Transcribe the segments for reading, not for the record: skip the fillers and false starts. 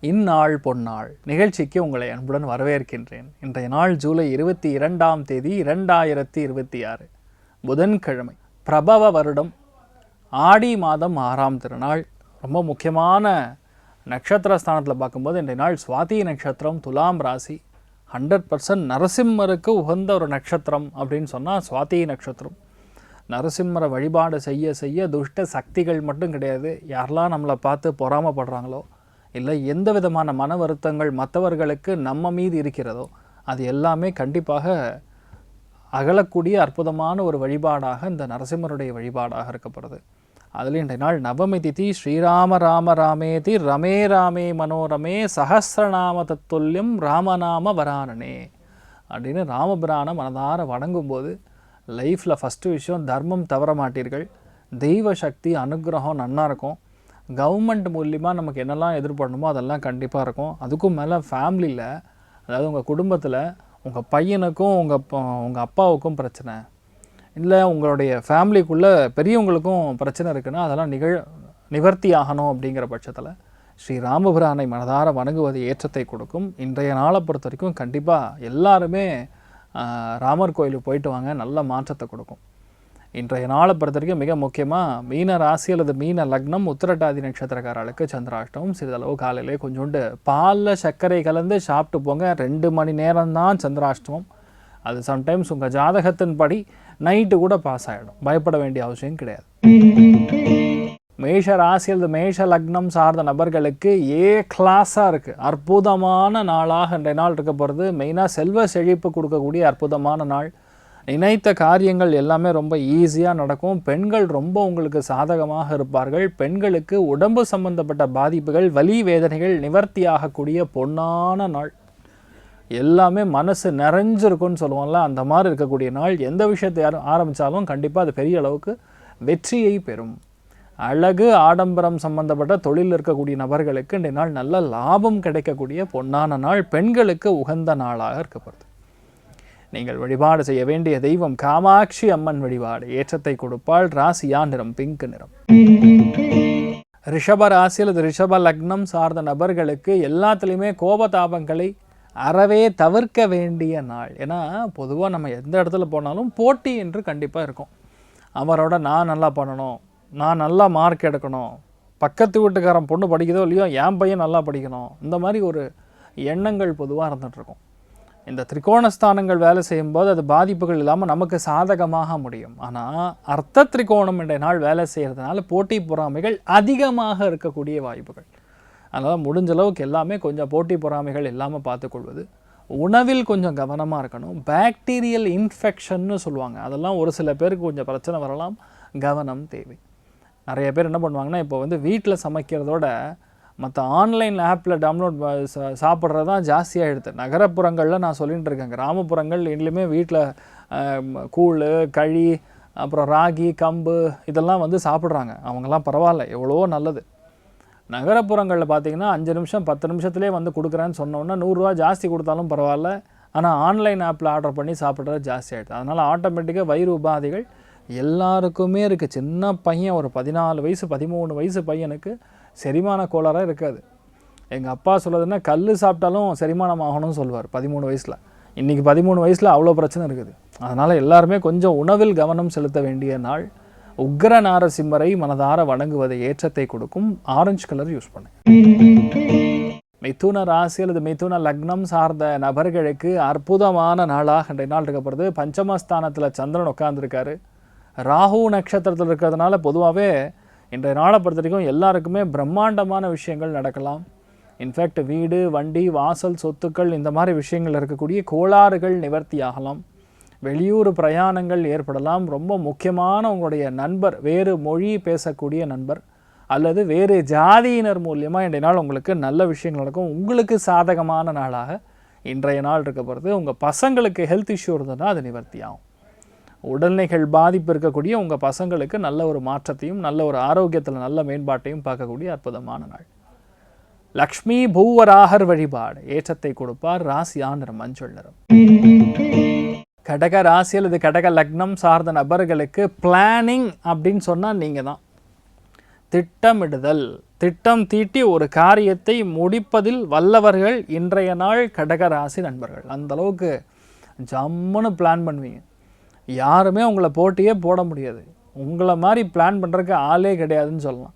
இந்நாள் பொன்னாள் நிகழ்ச்சிக்கு உங்களை அன்புடன் வரவேற்கின்றேன். இன்றைய நாள் ஜூலை 22ஆம் தேதி 2026 புதன்கிழமை, பிரபவ வருடம், ஆடி மாதம் 6ஆம் திருநாள். ரொம்ப முக்கியமான நட்சத்திரஸ்தானத்தில் பார்க்கும்போது இன்றைய நாள் சுவாதி நட்சத்திரம், துலாம் ராசி. 100% நரசிம்மருக்கு உகந்த ஒரு நட்சத்திரம் அப்படின்னு சொன்னால் சுவாதி நட்சத்திரம். நரசிம்மரை வழிபாடு செய்ய செய்ய துஷ்ட சக்திகள் மட்டும் கிடையாது, யாரெல்லாம் நம்மளை பார்த்து பொறாமப்படுறாங்களோ, இல்லை எந்த விதமான மன வருத்தங்கள் மற்றவர்களுக்கு நம்ம மீது இருக்கிறதோ, அது எல்லாமே கண்டிப்பாக அகலக்கூடிய அற்புதமான ஒரு வழிபாடாக இந்த நரசிம்மருடைய வழிபாடாக இருக்கப்படுது. அதில் இன்றைய நாள் நவமி திதி. ஸ்ரீராம ராம ராமேதி ரமே ராமே மனோரமே சஹஸ்ரநாம தத்துல்யம் ராமநாம வரானனே அப்படின்னு ராமபிரானை மனதார வணங்கும்போது லைஃப்பில் ஃபஸ்ட்டு விஷயம், தர்மம் தவற மாட்டீர்கள், தெய்வ சக்தி அனுகிரகம் நன்னா இருக்கும், கவர்மெண்ட் மூலியமாக நமக்கு என்னெல்லாம் எதிர்பார்க்கணுமோ அதெல்லாம் கண்டிப்பாக இருக்கும். அதுக்கும் மேலே ஃபேமிலியில், அதாவது உங்கள் குடும்பத்தில் உங்கள் பையனுக்கும் உங்கள் அப்பாவுக்கும் பிரச்சனை இல்லை, உங்களுடைய ஃபேமிலிக்குள்ளே பெரியவங்களுக்கும் பிரச்சனை இருக்குன்னா அதெல்லாம் நிவர்த்தி ஆகணும். அப்படிங்கிற பட்சத்தில் ஸ்ரீ ராமபிரானை மனதார வணங்குவது ஏற்றத்தை கொடுக்கும். இன்றைய நாளை பொறுத்த வரைக்கும் கண்டிப்பாக எல்லாருமே ராமர் கோயிலுக்கு போயிட்டு வாங்க, நல்ல மாற்றத்தை கொடுக்கும். இன்றைய நாளை பொறுத்த வரைக்கும் மிக முக்கியமாக மீன ராசி அல்லது மீன லக்னம், உத்திரட்டாதி நட்சத்திரக்காரர்களுக்கு சந்திராஷ்டமம். சிறிதளவு காலையிலே கொஞ்சோண்டு பாலில் சர்க்கரை கலந்து சாப்பிட்டு போங்க. 2 மணி நேரம்தான் சந்திராஷ்டமம். அது சம்டைம்ஸ் உங்கள் ஜாதகத்தின் படி நைட்டு கூட பாஸ் ஆகிடும், பயப்பட வேண்டிய அவசியம் கிடையாது. மேஷ ராசி அல்லது மேஷ லக்னம் சார்ந்த நபர்களுக்கு கிளாஸாக இருக்குது, அற்புதமான நாளாக இன்றைய நாள் இருக்க போகிறது. மெயினாக செல்வ செழிப்பு கொடுக்கக்கூடிய அற்புதமான நாள். நினைத்த காரியங்கள் எல்லாமே ரொம்ப ஈஸியாக நடக்கும். பெண்கள் ரொம்ப உங்களுக்கு சாதகமாக இருப்பார்கள். பெண்களுக்கு உடம்பு சம்பந்தப்பட்ட பாதிப்புகள், வலி வேதனைகள் நிவர்த்தி ஆகக்கூடிய பொன்னான நாள். எல்லாமே மனசு நிறைஞ்சிருக்குன்னு சொல்லுவோம்ல, அந்த மாதிரி இருக்கக்கூடிய நாள். எந்த விஷயத்தை ஆரம்பித்தாலும் கண்டிப்பாக அது பெரிய அளவுக்கு வெற்றியை பெறும். அழகு ஆடம்பரம் சம்பந்தப்பட்ட தொழில் இருக்கக்கூடிய நபர்களுக்கு இன்றைய நாள் நல்ல லாபம் கிடைக்கக்கூடிய பொன்னான நாள். பெண்களுக்கு உகந்த நாளாக இருக்கப்படுது. நீங்கள் வழிபாடு செய்ய வேண்டிய தெய்வம் காமாட்சி அம்மன் வழிபாடு ஏற்றத்தை கொடுப்பாள். ராசியா நிறம் பிங்க் நிறம். ரிஷப ராசி அல்லது ரிஷப லக்னம் சார்ந்த நபர்களுக்கு எல்லாத்துலேயுமே கோபதாபங்களை அறவே தவிர்க்க வேண்டிய நாள். ஏன்னா பொதுவாக நம்ம எந்த இடத்துல போனாலும் போட்டி என்று கண்டிப்பாக இருக்கும். அவரோட நான் நல்லா பண்ணணும், நான் நல்லா மார்க் எடுக்கணும், பக்கத்து வீட்டுக்காரன் பொண்ணு படிக்குதோ இல்லையோ என் பையன் நல்லா படிக்கணும், இந்த மாதிரி ஒரு எண்ணங்கள் பொதுவாக இருந்துகிட்ருக்கும். இந்த திரிகோணஸ்தானங்கள் வேலை செய்யும்போது அது பாதிப்புகள் இல்லாமல் நமக்கு சாதகமாக முடியும். ஆனால் அர்த்த திரிகோணம் இன்றைய நாள் வேலை செய்கிறதுனால போட்டி பொறாமைகள் அதிகமாக இருக்கக்கூடிய வாய்ப்புகள். அதனால் முடிஞ்ச அளவுக்கு எல்லாமே கொஞ்சம் போட்டி பொறாமைகள் இல்லாமல் பார்த்துக்கொள்வது. உணவில் கொஞ்சம் கவனமாக இருக்கணும். பாக்டீரியல் இன்ஃபெக்ஷன்னு சொல்லுவாங்க, அதெல்லாம் ஒரு சில பேருக்கு கொஞ்சம் பிரச்சனை வரலாம், கவனம் தேவை. நிறைய பேர் என்ன பண்ணுவாங்கன்னா, இப்போ வீட்டில் சமைக்கிறதோட மற்ற ஆன்லைன் ஆப்பில் டவுன்லோட் சாப்பிட்றது தான் ஜாஸ்தியாகிடுது. நகரப்புறங்களில் நான் சொல்லிகிட்டு இருக்கேன், கிராமப்புறங்கள் இன்னுமே வீட்டில் கூழ், களி, அப்புறம் ராகி, கம்பு இதெல்லாம் சாப்பிட்றாங்க. அவங்கெல்லாம் பரவாயில்ல, எவ்வளவோ நல்லது. நகரப்புறங்களில் பார்த்திங்கன்னா 5 நிமிஷம் 10 நிமிஷத்துலேயே கொடுக்குறேன்னு சொன்னோன்னா 100 ரூபா ஜாஸ்தி கொடுத்தாலும் பரவாயில்ல, ஆனால் ஆன்லைன் ஆப்பில் ஆர்டர் பண்ணி சாப்பிட்றது ஜாஸ்தி ஆகிடுது. அதனால் ஆட்டோமேட்டிக்காக வயிறு உபாதைகள் எல்லாருக்குமே இருக்குது. சின்ன பையன், ஒரு 14 வயசு 13 வயசு பையனுக்கு செரிமான கோளாறாக இருக்காது. எங்கள் அப்பா சொல்கிறதுன்னா கல் சாப்பிட்டாலும் செரிமானம் ஆகணும்னு சொல்லுவார் 13 வயசில். இன்றைக்கி 13 வயசில் அவ்வளோ பிரச்சனை இருக்குது. அதனால் எல்லாருமே கொஞ்சம் உணவில் கவனம் செலுத்த வேண்டிய நாள். உக்ர நாரசிம்மரை மனதார வணங்குவதை ஏற்றத்தை கொடுக்கும். ஆரஞ்சு கலர் யூஸ் பண்ணு. மிதுன ராசி அல்லது மிதுன லக்னம் சார்ந்த நபர்களுக்கு அற்புதமான நாளாக இன்றைய நாள் இருக்கப்படுது. பஞ்சமஸ்தானத்தில் சந்திரன் உட்கார்ந்துருக்காரு. ராகு நட்சத்திரத்தில் இருக்கிறதுனால பொதுவாகவே இன்றைய நாளை பொறுத்த வரைக்கும் எல்லாருக்குமே பிரம்மாண்டமான விஷயங்கள் நடக்கலாம். இன்ஃபேக்ட் வீடு, வண்டி, வாசல், சொத்துக்கள் இந்த மாதிரி விஷயங்கள் இருக்கக்கூடிய கோளாறுகள் நிவர்த்தி ஆகலாம். வெளியூர் பிரயாணங்கள் ஏற்படலாம். ரொம்ப முக்கியமான உங்களுடைய நண்பர், வேறு மொழி பேசக்கூடிய நண்பர் அல்லது வேறு ஜாதியினர் மூலியமாக இன்றைய நாள் உங்களுக்கு நல்ல விஷயங்கள் நடக்கும். உங்களுக்கு சாதகமான நாளாக இன்றைய நாள் இருக்க போகிறது. உங்கள் பசங்களுக்கு ஹெல்த் இஷ்யூ இருந்ததுன்னா அது நிவர்த்தி ஆகும். உடல்நிலைகள் பாதிப்பு இருக்கக்கூடிய உங்கள் பசங்களுக்கு நல்ல ஒரு மாற்றத்தையும் நல்ல ஒரு ஆரோக்கியத்தில் நல்ல மேம்பாட்டையும் பார்க்கக்கூடிய அற்புதமான நாள். லக்ஷ்மி பூவராகர் வழிபாடு ஏற்றத்தை கொடுப்பார். ராசியா நிறம் மஞ்சள் நிறம். கடக ராசி அல்லது கடக லக்னம் சார்ந்த நபர்களுக்கு பிளானிங் அப்படின்னு சொன்னால் நீங்கள் தான். திட்டமிடுதல், திட்டம் தீட்டி ஒரு காரியத்தை முடிப்பதில் வல்லவர்கள் இன்றைய நாள் கடகராசி நண்பர்கள். அந்தளவுக்கு ஜம்முன்னு பிளான் பண்ணுவீங்க. யாருமே உங்களை போட்டியே போட முடியாது. உங்களை மாதிரி பிளான் பண்ணுறதுக்கு ஆளே கிடையாதுன்னு சொல்லலாம்.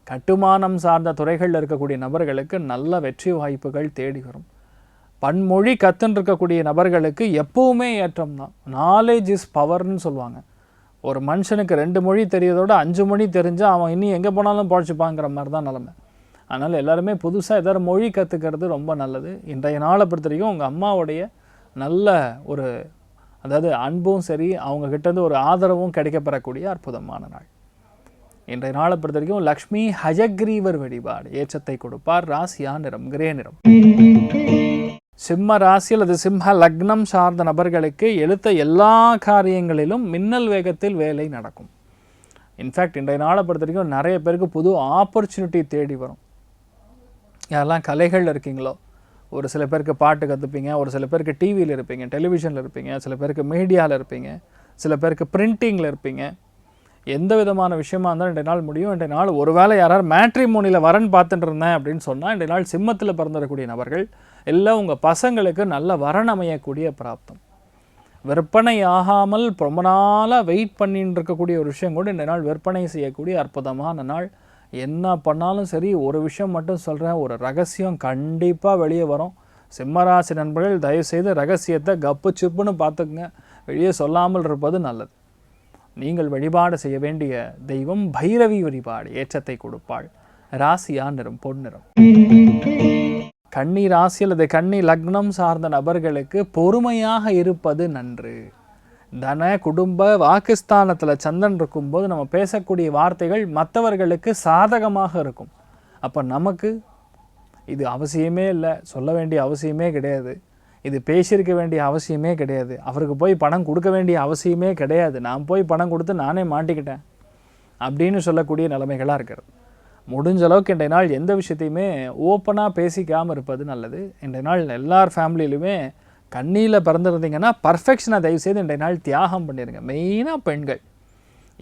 கட்டுமானம் சார்ந்த துறைகளில் இருக்கக்கூடிய நபர்களுக்கு நல்ல வெற்றி வாய்ப்புகள் தேடி வரும். பன்மொழி கற்றுன்னு இருக்கக்கூடிய நபர்களுக்கு எப்போவுமே ஏற்றம் தான். நாலேஜ் இஸ் பவர்னு சொல்லுவாங்க. ஒரு மனுஷனுக்கு 2 மொழி தெரியறதோட 5 மொழி தெரிஞ்சால் அவன் இன்னும் எங்கே போனாலும் பழச்சிப்பாங்கிற மாதிரி தான் நிலமை. அதனால் எல்லாருமே புதுசாக ஏதாவது மொழி கற்றுக்கிறது ரொம்ப நல்லது. இன்றைய நாளை பொறுத்த வரைக்கும் உங்கள் அம்மாவுடைய நல்ல ஒரு அதாவது அன்பும் சரி, அவங்கக்கிட்டேருந்து ஒரு ஆதரவும் கிடைக்கப்பெறக்கூடிய அற்புதமான நாள். இன்றைய நாளை பொறுத்த வரைக்கும் லக்ஷ்மி ஹயக்ரீவர் வழிபாடு ஏற்றத்தை கொடுப்பார். ராசியா நிறம் கிரே நிறம். சிம்ம ராசி அல்லது சிம்ம லக்னம் சார்ந்த நபர்களுக்கு எடுத்த எல்லா காரியங்களிலும் மின்னல் வேகத்தில் வேலை நடக்கும். இன்ஃபேக்ட் இன்றைய நாளை பொறுத்த வரைக்கும் நிறைய பேருக்கு புது ஆப்பர்ச்சுனிட்டி தேடி வரும். யாரெல்லாம் கலைகள் இருக்கீங்களோ, ஒரு சில பேருக்கு பாட்டு கற்றுப்பீங்க, ஒரு சில பேருக்கு டிவியில் இருப்பீங்க, டெலிவிஷனில் இருப்பீங்க, சில பேருக்கு மீடியாவில் இருப்பீங்க, சில பேருக்கு பிரிண்டிங்கில் இருப்பீங்க. எந்த விதமான விஷயமா இருந்தாலும் இன்றைய நாள் முடியும். இன்றைய நாள் ஒருவேளை யாராவது மேட்ரிமோனியில் வரன் பார்த்துட்டு இருந்தேன் அப்படின்னு சொன்னால் இன்றைய நாள் சிம்மத்தில் பிறந்திருக்கக்கூடிய நபர்கள் எல்லாம் உங்கள் பசங்களுக்கு நல்ல வரன் அமையக்கூடிய பிராப்தம். விற்பனை ஆகாமல் ரொம்ப நாளாக வெயிட் பண்ணிட்டு இருக்கக்கூடிய ஒரு விஷயம் கூட இன்றைய நாள் விற்பனை செய்யக்கூடிய அற்புதமான நாள். என்ன பண்ணாலும் சரி, ஒரு விஷயம் மட்டும் சொல்கிறேன், ஒரு ரகசியம் கண்டிப்பாக வெளியே வரும். சிம்மராசி நண்பர்கள் தயவுசெய்து ரகசியத்தை கப்பு சிப்புன்னு பார்த்துக்குங்க. வெளியே சொல்லாமல் இருப்பது நல்லது. நீங்கள் வழிபாடு செய்ய வேண்டிய தெய்வம் பைரவி வழிபாடு ஏற்றத்தை கொடுப்பாள். ராசியா நிறம் பொன்னிறம். கன்னி ராசி அல்லது கன்னி லக்னம் சார்ந்த நபர்களுக்கு பொறுமையாக இருப்பது நன்று. தன குடும்ப வாக்குஸ்தானத்தில் சந்திரன் இருக்கும்போது நம்ம பேசக்கூடிய வார்த்தைகள் மற்றவர்களுக்கு சாதகமாக இருக்கும். அப்போ நமக்கு இது அவசியமே இல்லை, சொல்ல வேண்டிய அவசியமே கிடையாது, இது பேசியிருக்க வேண்டிய அவசியமே கிடையாது, அவருக்கு போய் பணம் கொடுக்க வேண்டிய அவசியமே கிடையாது, நான் போய் பணம் கொடுத்து நானே மாட்டிக்கிட்டேன் அப்படின்னு சொல்லக்கூடிய நிலைமைகளாக இருக்கிறது. முடிஞ்ச அளவுக்கு இன்றைய நாள் எந்த விஷயத்தையுமே ஓப்பனாக பேசிக்காமல் இருப்பது நல்லது. இன்றைய நாள் எல்லார் ஃபேமிலியிலுமே கண்ணியில் பிறந்திருந்தீங்கன்னா பர்ஃபெக்ஷனை தயவுசெய்து இன்றைய நாள் தியாகம் பண்ணிடுங்க. மெயினாக பெண்கள்,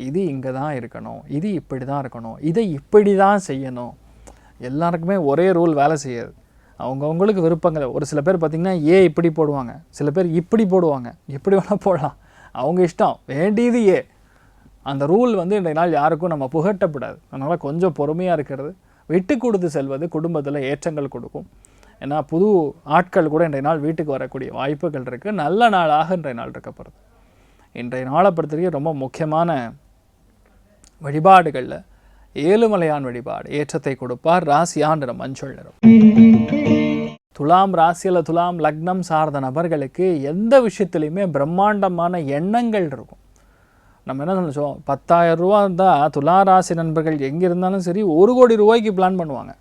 இது இங்கே தான் இருக்கணும், இது இப்படி தான் இருக்கணும், இதை இப்படி தான் செய்யணும். எல்லாருக்குமே ஒரே ரூல் வேலை செய்யாது. அவங்கவுங்களுக்கு விருப்பங்களை. ஒரு சில பேர் பார்த்திங்கன்னா இப்படி போடுவாங்க, சில பேர் இப்படி போடுவாங்க. எப்படி வேணால் போடலாம், அவங்க இஷ்டம். வேண்டியது அந்த ரூல் இன்றைய நாள் யாருக்கும் நம்ம புகட்டப்படாது. அதனால் கொஞ்சம் பொறுமையாக இருக்கிறது, விட்டு கொடுத்து செல்வது குடும்பத்தில் ஏற்றங்கள் கொடுக்கும். ஏன்னா புது ஆட்கள் கூட இன்றைய நாள் வீட்டுக்கு வரக்கூடிய வாய்ப்புகள் இருக்குது. நல்ல நாளாக இன்றைய நாள் இருக்கப்படுது. இன்றைய நாளை பொறுத்தவரைக்கும் ரொம்ப முக்கியமான வழிபாடுகளில் ஏழுமலையான் வழிபாடு ஏற்றத்தை கொடுப்பார். ராசியா நிறம் மஞ்சள் நிறம். துலாம் ராசியில் துலாம் லக்னம் சார்ந்த நபர்களுக்கு எந்த விஷயத்துலையுமே பிரம்மாண்டமான எண்ணங்கள் இருக்கும். நம்ம என்ன நினச்சோம், 10,000 ரூபா இருந்தால் துலா ராசி நண்பர்கள் எங்கே இருந்தாலும் சரி 1 கோடி ரூபாய்க்கு பிளான் பண்ணுவாங்க.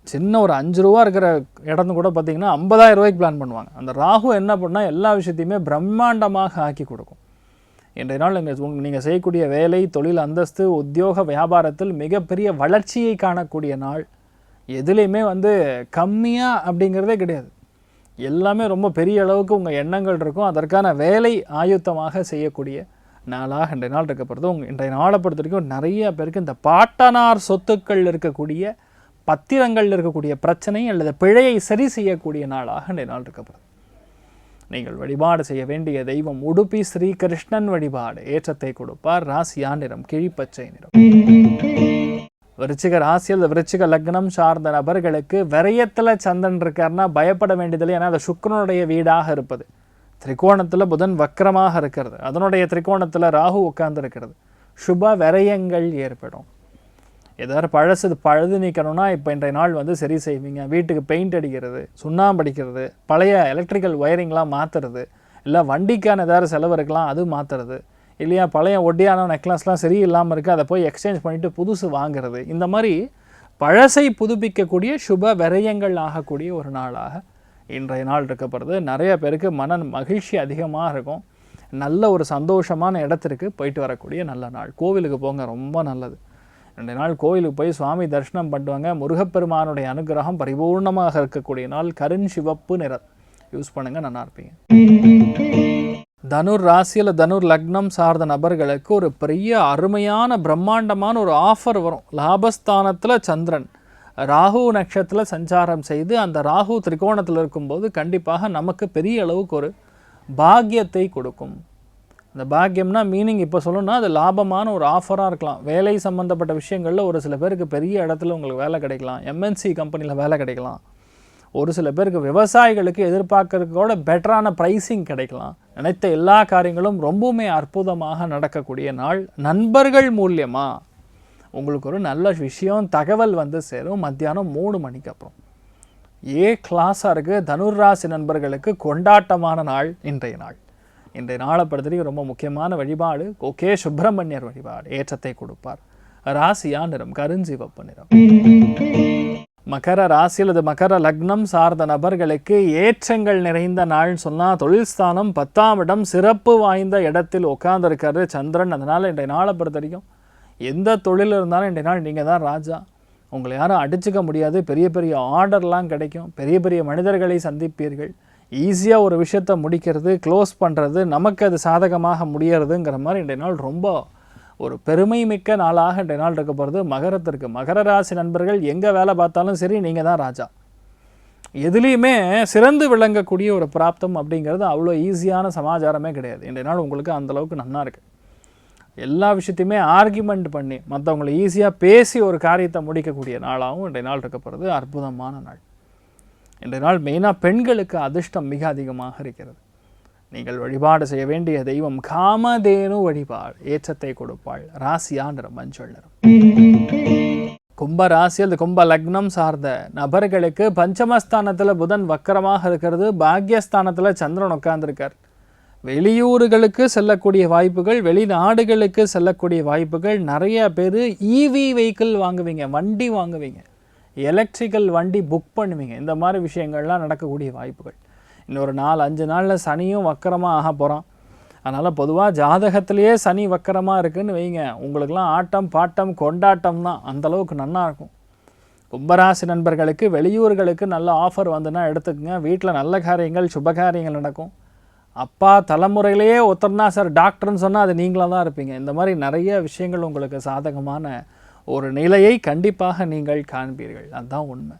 சின்ன ஒரு 5 ரூபா இருக்கிற இடத்து கூட பார்த்திங்கன்னா 50,000 ரூபாய்க்கு பிளான் பண்ணுவாங்க. அந்த ராகு என்ன பண்ணால் எல்லா விஷயத்தையுமே பிரம்மாண்டமாக ஆக்கி கொடுக்கும். இன்றைய நாள் நீங்கள் செய்யக்கூடிய வேலை, தொழில், அந்தஸ்து, உத்தியோக, வியாபாரத்தில் மிகப்பெரிய வளர்ச்சியை காணக்கூடிய நாள். எதுலேயுமே கம்மியாக அப்படிங்கிறதே கிடையாது. எல்லாமே ரொம்ப பெரிய அளவுக்கு உங்கள் எண்ணங்கள் இருக்கும். அதற்கான வேலை ஆயுத்தமாக செய்யக்கூடிய நாளாக இன்றைய நாள் இருக்கப்படுது. இன்றைய நாளை பொறுத்த வரைக்கும் நிறைய பேருக்கு இந்த பாட்டனார் சொத்துக்கள் இருக்கக்கூடிய பத்திரங்கள் இருக்கக்கூடிய பிரச்சனை அல்லது பிழையை சரி செய்யக்கூடிய நாளாக இன்றைய நாள் இருக்கப்படுது. நீங்கள் வழிபாடு செய்ய வேண்டிய தெய்வம் உடுப்பி ஸ்ரீ கிருஷ்ணன் வழிபாடு ஏற்றத்தை கொடுப்பார். ராசியா நிறம் கிழிப்பச்சை நிறம். விருச்சிக ராசி அல்லது விருச்சிக லக்னம் சார்ந்த நபர்களுக்கு விரயத்தில் சந்திரன் இருக்காருன்னா பயப்பட வேண்டியதில்லை. ஏன்னா அது சுக்கிரனுடைய வீடாக இருப்பது. திரிகோணத்தில் புதன் வக்கரமாக இருக்கிறது, அதனுடைய திரிகோணத்தில் ராகு உட்கார்ந்து இருக்கிறது. சுப விரயங்கள் ஏற்படும். ஏதாவது பழுது நீக்கணும்னா இப்போ இன்றைய நாள் சரி செய்வீங்க. வீட்டுக்கு பெயிண்ட் அடிக்கிறது, சுண்ணாம்பு அடிக்கிறது, பழைய எலக்ட்ரிக்கல் ஒயரிங்லாம் மாற்றுறது, இல்லை வண்டிக்கான ஏதாவது செலவு இருக்கலாம் அது மாற்றுறது, இல்லையா பழைய ஒட்டியான நெக்லஸ்லாம் சரி இல்லாமல் இருக்குது அதை போய் எக்ஸ்சேஞ்ச் பண்ணிவிட்டு புதுசு வாங்குறது. இந்த மாதிரி பழசை புதுப்பிக்கக்கூடிய சுப விரயங்கள் ஆகக்கூடிய ஒரு நாளாக இன்றைய நாள் இருக்கப்படுது. நிறைய பேருக்கு மன மகிழ்ச்சி அதிகமாக இருக்கும். நல்ல ஒரு சந்தோஷமான இடத்திற்கு போயிட்டு வரக்கூடிய நல்ல நாள். கோவிலுக்கு போங்க, ரொம்ப நல்லது. 2 நாள் கோவிலுக்கு போய் சுவாமி தரிசனம் பண்ணுவாங்க. முருகப்பெருமானுடைய அனுகிரகம் பரிபூர்ணமாக இருக்கக்கூடிய நாள். கருண் சிவப்பு நிறம் யூஸ் பண்ணுங்கள், நல்லா இருப்பீங்க. தனுர் ராசியில் தனுர் லக்னம் சார்ந்த நபர்களுக்கு ஒரு பெரிய அருமையான பிரம்மாண்டமான ஒரு ஆஃபர் வரும். லாபஸ்தானத்தில் சந்திரன் ராகு நட்சத்திரத்தில் சஞ்சாரம் செய்து அந்த ராகு திரிகோணத்தில் இருக்கும்போது கண்டிப்பாக நமக்கு பெரிய அளவுக்கு ஒரு பாக்கியத்தை கொடுக்கும். அந்த பாக்கியம்னா மீனிங் இப்போ சொல்லணும்னா அது லாபமான ஒரு ஆஃபராக இருக்கலாம். வேலை சம்மந்தப்பட்ட விஷயங்களில் ஒரு சில பேருக்கு பெரிய இடத்துல உங்களுக்கு வேலை கிடைக்கலாம், எம்என்சி கம்பெனியில் வேலை கிடைக்கலாம். ஒரு சில பேருக்கு விவசாயிகளுக்கு எதிர்பார்க்கறதுக்கோட பெட்டரான ப்ரைஸிங் கிடைக்கலாம். நினைத்த எல்லா காரியங்களும் ரொம்பவுமே அற்புதமாக நடக்கக்கூடிய நாள். நண்பர்கள் மூலியமாக உங்களுக்கு ஒரு நல்ல விஷயம் தகவல் வந்து சேரும். மத்தியானம் 3 மணிக்கு அப்புறம் கிளாஸாக இருக்குது. தனுர்ராசி நண்பர்களுக்கு கொண்டாட்டமான நாள் இன்றைய நாள். இன்றைய நாளை பொறுத்தவரைக்கும் ரொம்ப முக்கியமான வழிபாடு சுப்பிரமணியர் வழிபாடு ஏற்றத்தை கொடுப்பார். ராசியா நிறம் கருஞ்சிவப்பு நிறம். மகர ராசியில் அது மகர லக்னம் சார்ந்த நபர்களுக்கு ஏற்றங்கள் நிறைந்த நாள் சொன்னால் தொழில் ஸ்தானம் 10ஆம் இடம் சிறப்பு வாய்ந்த இடத்தில் உட்கார்ந்துருக்காரு சந்திரன். அதனால் இன்றைய நாளை பொறுத்த வரைக்கும் எந்த தொழில் இருந்தாலும் இன்றைய நாள் நீங்கள் தான் ராஜா. உங்களை யாரும் அடிச்சுக்க முடியாது. பெரிய பெரிய ஆர்டர்லாம் கிடைக்கும். பெரிய பெரிய மனிதர்களை சந்திப்பீர்கள். ஈஸியாக ஒரு விஷயத்தை முடிக்கிறது, க்ளோஸ் பண்ணுறது, நமக்கு அது சாதகமாக முடியறதுங்கிற மாதிரி இன்றைய நாள் ரொம்ப ஒரு பெருமை மிக்க நாளாக இன்றைய நாள் இருக்க போகிறது மகரத்திற்கு. மகர ராசி நண்பர்கள் எங்கே வேலை பார்த்தாலும் சரி நீங்கள் தான் ராஜா. எதுலேயுமே சிறந்து விளங்கக்கூடிய ஒரு பிராப்தம் அப்படிங்கிறது அவ்வளோ ஈஸியான சமாச்சாரமே கிடையாது. இன்றைய நாள் உங்களுக்கு அந்தளவுக்கு நன்னா இருக்குது. எல்லா விஷயத்தையுமே ஆர்கியூமெண்ட் பண்ணி மற்றவங்களை ஈஸியாக பேசி ஒரு காரியத்தை முடிக்கக்கூடிய நாளாகவும் இன்றைய நாள் இருக்க போகிறது அற்புதமான நாள். இன்றைய நாள் மெயினாக பெண்களுக்கு அதிர்ஷ்டம் மிக அதிகமாக இருக்கிறது. நீங்கள் வழிபாடு செய்ய வேண்டிய தெய்வம் காமதேனு வழிபாடு ஏற்றத்தை கொடுப்பாள். ராசியா நிறம் மஞ்சள் நிறம். கும்ப ராசி அந்த கும்ப லக்னம் சார்ந்த நபர்களுக்கு பஞ்சமஸ்தானத்தில் புதன் வக்கரமாக இருக்கிறது. பாக்யஸ்தானத்தில் சந்திரன் உட்கார்ந்துருக்கார். வெளியூர்களுக்கு செல்லக்கூடிய வாய்ப்புகள், வெளிநாடுகளுக்கு செல்லக்கூடிய வாய்ப்புகள். நிறைய பேர் இவி வெஹிக்கிள் வாங்குவீங்க, வண்டி வாங்குவீங்க, எலக்ட்ரிக்கல் வண்டி புக் பண்ணுவீங்க. இந்த மாதிரி விஷயங்கள்லாம் நடக்கக்கூடிய வாய்ப்புகள். இன்னொரு 4-5 நாளில் சனியும் வக்கரமாக ஆக போகிறான். அதனால் பொதுவாக ஜாதகத்திலேயே சனி வக்கரமாக இருக்குதுன்னு வைங்க, உங்களுக்கெல்லாம் ஆட்டம் பாட்டம் கொண்டாட்டம் தான். அந்தளவுக்கு நல்லா இருக்கும். கும்பராசி நண்பர்களுக்கு வெளியூர்களுக்கு நல்ல ஆஃபர் வந்துன்னா எடுத்துக்கங்க. வீட்டில் நல்ல காரியங்கள் சுபகாரியங்கள் நடக்கும். அப்பா தலைமுறையிலேயே ஒருத்தர்னா சார் டாக்டர்னு சொன்னால் அது நீங்களாக தான் இருப்பீங்க. இந்த மாதிரி நிறைய விஷயங்கள் உங்களுக்கு சாதகமான ஒரு நிலையை கண்டிப்பாக நீங்கள் காண்பீர்கள். அதுதான் உண்மை.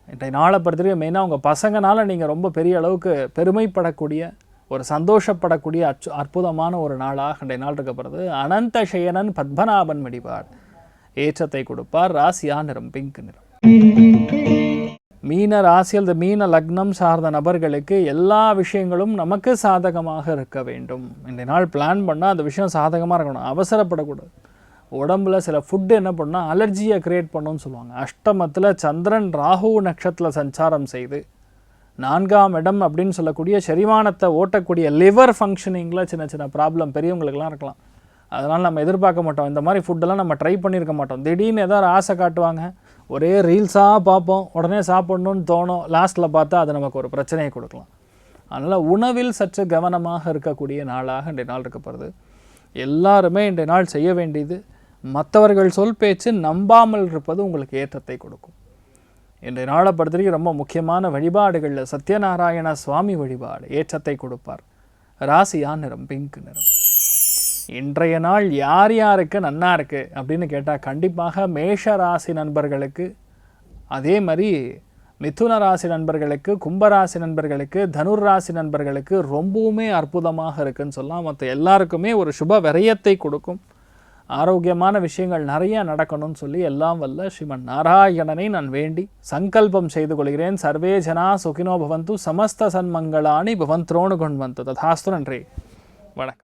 இன்றைய நாளை பொறுத்தவரைக்கும் மெயினாக உங்கள் பசங்களால் நீங்கள் ரொம்ப பெரிய அளவுக்கு பெருமைப்படக்கூடிய ஒரு சந்தோஷப்படக்கூடிய அற்புதமான ஒரு நாளாக இன்றைய நாள் இருக்கப்படுறது. அனந்த சயனன் பத்மநாபன் வழிபாடு ஏற்றத்தை கொடுப்பார். ராசியா நிறம் பிங்க் நிறம். மீன ராசியில் இந்த மீன லக்னம் சார்ந்த நபர்களுக்கு எல்லா விஷயங்களும் நமக்கு சாதகமாக இருக்க வேண்டும். இன்றைய நாள் பிளான் பண்ணால் அந்த விஷயம் சாதகமாக இருக்கணும். அவசரப்படக்கூடாது. உடம்புல சில ஃபுட்டு என்ன பண்ணால் அலர்ஜியை க்ரியேட் பண்ணணும்னு சொல்லுவாங்க. அஷ்டமத்தில் சந்திரன் ராகு நட்சத்திரத்தில் சஞ்சாரம் செய்து 4ஆம் இடம் அப்படின்னு சொல்லக்கூடிய செரிமானத்தை ஓட்டக்கூடிய லிவர் ஃபங்க்ஷனிங்கில் சின்ன சின்ன ப்ராப்ளம் பெரியவங்களுக்கெல்லாம் இருக்கலாம். அதனால் நம்ம எதிர்பார்க்க மாட்டோம். இந்த மாதிரி ஃபுட்டெல்லாம் நம்ம ட்ரை பண்ணியிருக்க மாட்டோம். திடீர்னு ஏதாவது ஆசை காட்டுவாங்க, ஒரே ரீல்ஸாக பார்ப்போம், உடனே சாப்பிட்ணுன்னு தோணும். லாஸ்ட்டில் பார்த்தா அது நமக்கு ஒரு பிரச்சனையை கொடுக்கலாம். அதனால் உணவில் சற்று கவனமாக இருக்கக்கூடிய நாளாக இன்றைய நாள் இருக்கப்படுது. எல்லாருமே இன்றைய நாள் செய்ய வேண்டியது மற்றவர்கள் சொல் பேச்சு நம்பாமல் இருப்பது உங்களுக்கு ஏற்றத்தை கொடுக்கும். இன்றைய நாளை பொறுத்தவரைக்கும் ரொம்ப முக்கியமான வழிபாடுகளில் சத்யநாராயண சுவாமி வழிபாடு ஏற்றத்தை கொடுப்பார். ராசியா நிறம் பிங்க் நிறம். இன்றைய நாள் யார் யாருக்கு நன்னா இருக்குது அப்படின்னு கேட்டால் கண்டிப்பாக மேஷ ராசி நண்பர்களுக்கு, அதே மாதிரி மிதுன ராசி நண்பர்களுக்கு, கும்பராசி நண்பர்களுக்கு, தனுர் ராசி நண்பர்களுக்கு ரொம்பவுமே அற்புதமாக இருக்குன்னு சொல்லலாம். மற்ற எல்லாருக்குமே ஒரு சுப விரயத்தை கொடுக்கும். ஆரோக்கியமான விஷயங்கள் நிறைய நடக்கணும்னு சொல்லி எல்லாம் வல்ல ஸ்ரீமன் நாராயணனை நான் வேண்டி சங்கல்பம் செய்து கொள்கிறேன். சர்வே ஜனா சுகினோ பவந்து, சமஸ்த சன்மங்களானி பவந்த்ரோணு கொண்டு வந்து ததாஸ்து. நன்றி, வணக்கம்.